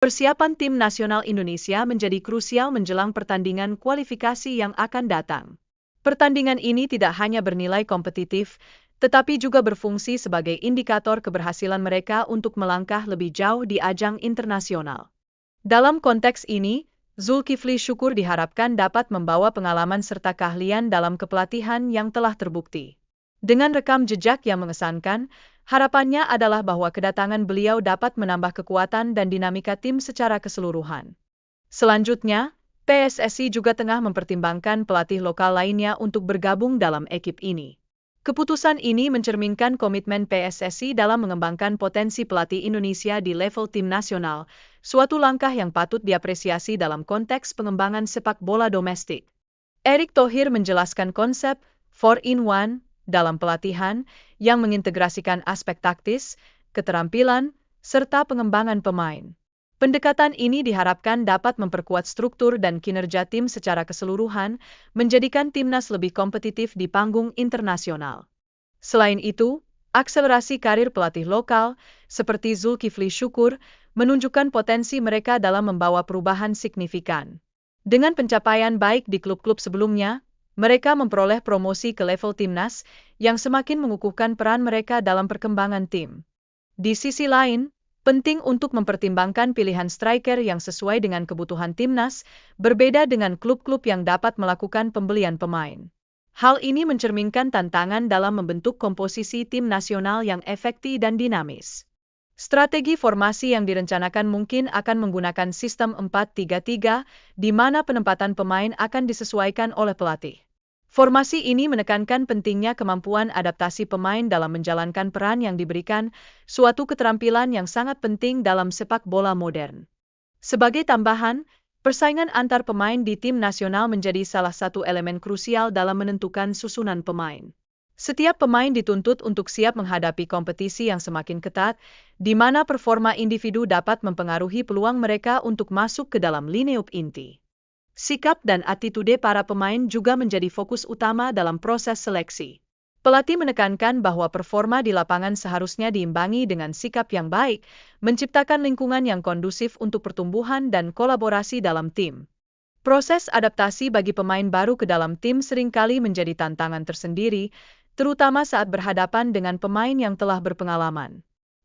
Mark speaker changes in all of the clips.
Speaker 1: Persiapan tim nasional Indonesia menjadi krusial menjelang pertandingan kualifikasi yang akan datang. Pertandingan ini tidak hanya bernilai kompetitif, tetapi juga berfungsi sebagai indikator keberhasilan mereka untuk melangkah lebih jauh di ajang internasional. Dalam konteks ini, Zulkifli Syukur diharapkan dapat membawa pengalaman serta keahlian dalam kepelatihan yang telah terbukti. Dengan rekam jejak yang mengesankan, harapannya adalah bahwa kedatangan beliau dapat menambah kekuatan dan dinamika tim secara keseluruhan. Selanjutnya, PSSI juga tengah mempertimbangkan pelatih lokal lainnya untuk bergabung dalam ekip ini. Keputusan ini mencerminkan komitmen PSSI dalam mengembangkan potensi pelatih Indonesia di level tim nasional, suatu langkah yang patut diapresiasi dalam konteks pengembangan sepak bola domestik. Erick Thohir menjelaskan konsep 4-in-1 dalam pelatihan yang mengintegrasikan aspek taktis, keterampilan, serta pengembangan pemain. Pendekatan ini diharapkan dapat memperkuat struktur dan kinerja tim secara keseluruhan, menjadikan timnas lebih kompetitif di panggung internasional. Selain itu, akselerasi karir pelatih lokal, seperti Zulkifli Syukur, menunjukkan potensi mereka dalam membawa perubahan signifikan. Dengan pencapaian baik di klub-klub sebelumnya, mereka memperoleh promosi ke level timnas, yang semakin mengukuhkan peran mereka dalam perkembangan tim. Di sisi lain, penting untuk mempertimbangkan pilihan striker yang sesuai dengan kebutuhan timnas, berbeda dengan klub-klub yang dapat melakukan pembelian pemain. Hal ini mencerminkan tantangan dalam membentuk komposisi tim nasional yang efektif dan dinamis. Strategi formasi yang direncanakan mungkin akan menggunakan sistem 4-3-3, di mana penempatan pemain akan disesuaikan oleh pelatih. Formasi ini menekankan pentingnya kemampuan adaptasi pemain dalam menjalankan peran yang diberikan, suatu keterampilan yang sangat penting dalam sepak bola modern. Sebagai tambahan, persaingan antar pemain di tim nasional menjadi salah satu elemen krusial dalam menentukan susunan pemain. Setiap pemain dituntut untuk siap menghadapi kompetisi yang semakin ketat, di mana performa individu dapat mempengaruhi peluang mereka untuk masuk ke dalam lineup inti. Sikap dan attitude para pemain juga menjadi fokus utama dalam proses seleksi. Pelatih menekankan bahwa performa di lapangan seharusnya diimbangi dengan sikap yang baik, menciptakan lingkungan yang kondusif untuk pertumbuhan dan kolaborasi dalam tim. Proses adaptasi bagi pemain baru ke dalam tim seringkali menjadi tantangan tersendiri, terutama saat berhadapan dengan pemain yang telah berpengalaman.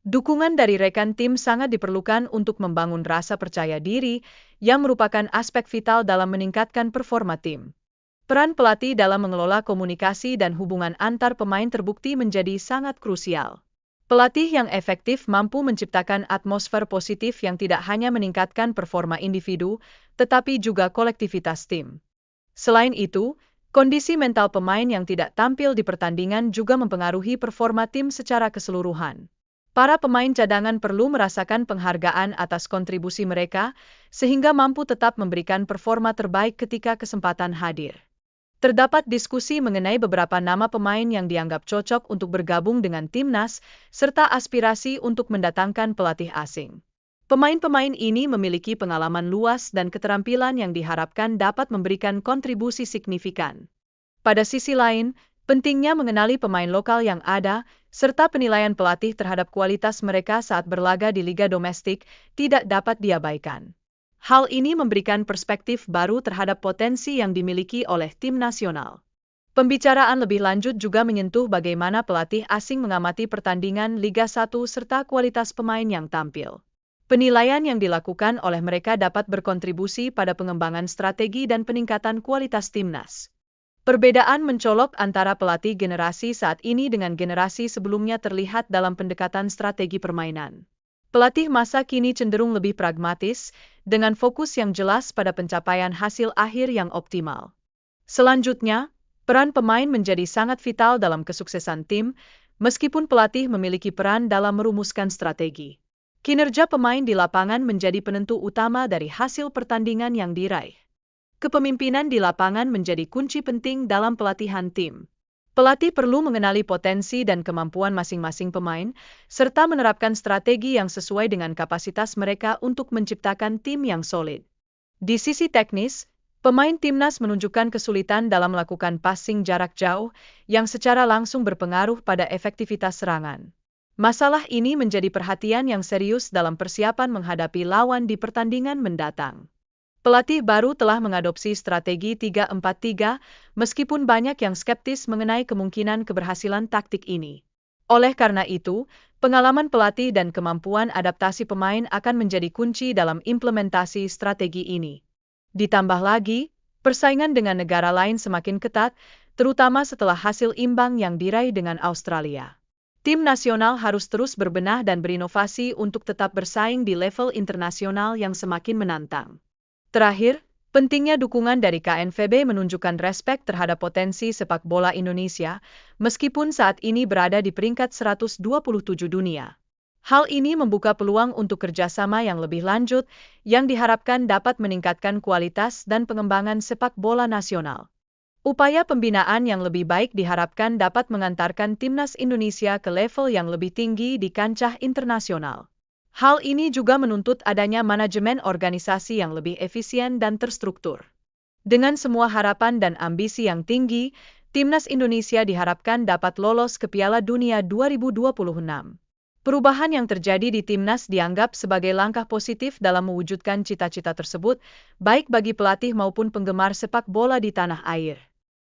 Speaker 1: Dukungan dari rekan tim sangat diperlukan untuk membangun rasa percaya diri, yang merupakan aspek vital dalam meningkatkan performa tim. Peran pelatih dalam mengelola komunikasi dan hubungan antar pemain terbukti menjadi sangat krusial. Pelatih yang efektif mampu menciptakan atmosfer positif yang tidak hanya meningkatkan performa individu, tetapi juga kolektivitas tim. Selain itu, kondisi mental pemain yang tidak tampil di pertandingan juga mempengaruhi performa tim secara keseluruhan. Para pemain cadangan perlu merasakan penghargaan atas kontribusi mereka, sehingga mampu tetap memberikan performa terbaik ketika kesempatan hadir. Terdapat diskusi mengenai beberapa nama pemain yang dianggap cocok untuk bergabung dengan timnas, serta aspirasi untuk mendatangkan pelatih asing. Pemain-pemain ini memiliki pengalaman luas dan keterampilan yang diharapkan dapat memberikan kontribusi signifikan. Pada sisi lain, pentingnya mengenali pemain lokal yang ada, serta penilaian pelatih terhadap kualitas mereka saat berlaga di liga domestik, tidak dapat diabaikan. Hal ini memberikan perspektif baru terhadap potensi yang dimiliki oleh tim nasional. Pembicaraan lebih lanjut juga menyentuh bagaimana pelatih asing mengamati pertandingan Liga 1 serta kualitas pemain yang tampil. Penilaian yang dilakukan oleh mereka dapat berkontribusi pada pengembangan strategi dan peningkatan kualitas timnas. Perbedaan mencolok antara pelatih generasi saat ini dengan generasi sebelumnya terlihat dalam pendekatan strategi permainan. Pelatih masa kini cenderung lebih pragmatis, dengan fokus yang jelas pada pencapaian hasil akhir yang optimal. Selanjutnya, peran pemain menjadi sangat vital dalam kesuksesan tim, meskipun pelatih memiliki peran dalam merumuskan strategi. Kinerja pemain di lapangan menjadi penentu utama dari hasil pertandingan yang diraih. Kepemimpinan di lapangan menjadi kunci penting dalam pelatihan tim. Pelatih perlu mengenali potensi dan kemampuan masing-masing pemain, serta menerapkan strategi yang sesuai dengan kapasitas mereka untuk menciptakan tim yang solid. Di sisi teknis, pemain timnas menunjukkan kesulitan dalam melakukan passing jarak jauh, yang secara langsung berpengaruh pada efektivitas serangan. Masalah ini menjadi perhatian yang serius dalam persiapan menghadapi lawan di pertandingan mendatang. Pelatih baru telah mengadopsi strategi 3-4-3, meskipun banyak yang skeptis mengenai kemungkinan keberhasilan taktik ini. Oleh karena itu, pengalaman pelatih dan kemampuan adaptasi pemain akan menjadi kunci dalam implementasi strategi ini. Ditambah lagi, persaingan dengan negara lain semakin ketat, terutama setelah hasil imbang yang diraih dengan Australia. Tim nasional harus terus berbenah dan berinovasi untuk tetap bersaing di level internasional yang semakin menantang. Terakhir, pentingnya dukungan dari KNVB menunjukkan respek terhadap potensi sepak bola Indonesia, meskipun saat ini berada di peringkat 127 dunia. Hal ini membuka peluang untuk kerjasama yang lebih lanjut, yang diharapkan dapat meningkatkan kualitas dan pengembangan sepak bola nasional. Upaya pembinaan yang lebih baik diharapkan dapat mengantarkan timnas Indonesia ke level yang lebih tinggi di kancah internasional. Hal ini juga menuntut adanya manajemen organisasi yang lebih efisien dan terstruktur. Dengan semua harapan dan ambisi yang tinggi, timnas Indonesia diharapkan dapat lolos ke Piala Dunia 2026. Perubahan yang terjadi di timnas dianggap sebagai langkah positif dalam mewujudkan cita-cita tersebut, baik bagi pelatih maupun penggemar sepak bola di tanah air.